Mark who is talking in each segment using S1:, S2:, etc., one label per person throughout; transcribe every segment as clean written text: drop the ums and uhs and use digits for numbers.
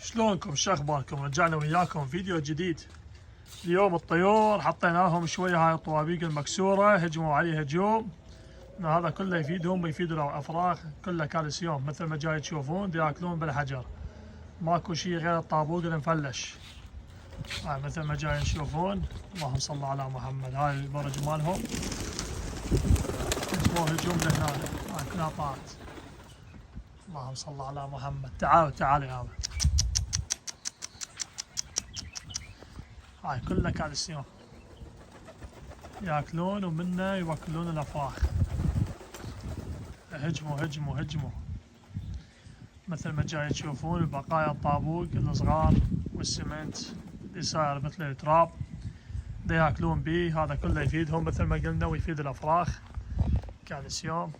S1: شلونكم؟ شو اخباركم؟ رجعنا وياكم فيديو جديد. اليوم الطيور حطيناهم شويه، هاي الطوابيق المكسوره هجموا عليه هجوم. هذا كله يفيدهم ويفيد الافراخ، كله كالسيوم مثل ما جاي تشوفون ياكلون بالحجر، ماكو شيء غير الطابوق المفلش. هاي مثل ما جاي تشوفون، اللهم صل على محمد. هاي البرج مالهم هجموا هجوم لهنا، هاي كلها طاعت. اللهم صل على محمد. تعالوا يا هذا، هاي كلها كالسيوم ياكلون ومنه يوكلون الافراخ. هجموا مثل ما جاي تشوفون بقايا الطابوق الصغار والسمنت اللي صاير مثل التراب دا ياكلون بيه. هذا كله يفيدهم مثل ما قلنا ويفيد الافراخ كالسيوم.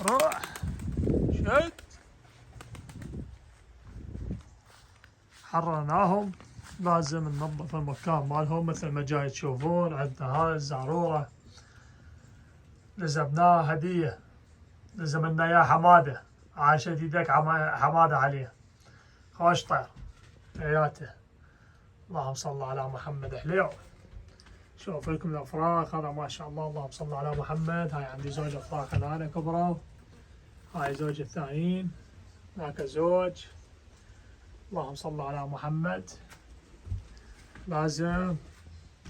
S1: روح شد، حررناهم. لازم ننظف المكان مالهم مثل ما جاي تشوفون. عندنا هاي الزعرورة لزمناها هدية، لزمنا اياه حمادة، عاش يديك حمادة عليه. خوش طير حياته، اللهم صل على محمد. حليو. شوف لكم الافراخ، هذا ما شاء الله اللهم صل على محمد. هاي عندي زوج افراخ هنا كبروا، هاي زوج الثانيين، هناك زوج. اللهم صل على محمد. لازم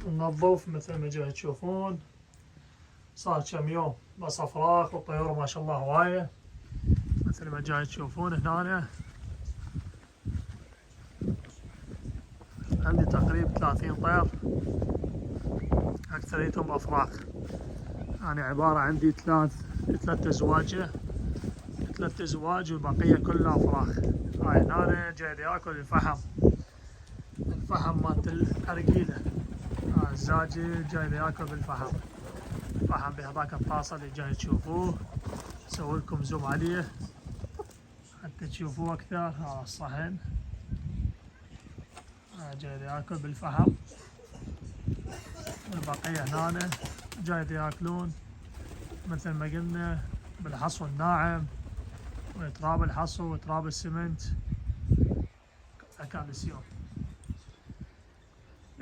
S1: ننظف مثل ما جاي تشوفون. صار كم يوم بس افراخ، والطيور ما شاء الله هوايه مثل ما جاي تشوفون. هنا عندي تقريبا 30 طير، اكثريتهم افراخ. يعني عباره عندي ثلاث ازواج والبقيه كلها افراخ. هاي هنا جاي ياكل الفحم مالت الارجيله. هاي الزاجل جاي ياكل بالفحم، فحم بهذاك الطاسه اللي جاي تشوفوه. اسوي لكم زوم عليه حتى تشوفوه اكثر. هذا الصحن جاي ياكل بالفحم، والبقيه هنا جاي ياكلون مثل ما قلنا بالحصو الناعم وتراب الحصو وتراب السمنت كالسيوم.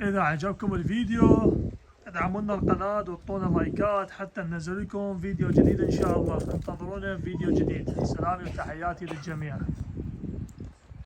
S1: إذا عجبكم الفيديو ادعمونا القناة وعطونا لايكات حتى ننزل لكم فيديو جديد إن شاء الله. انتظرونا في فيديو جديد. سلامي وتحياتي للجميع.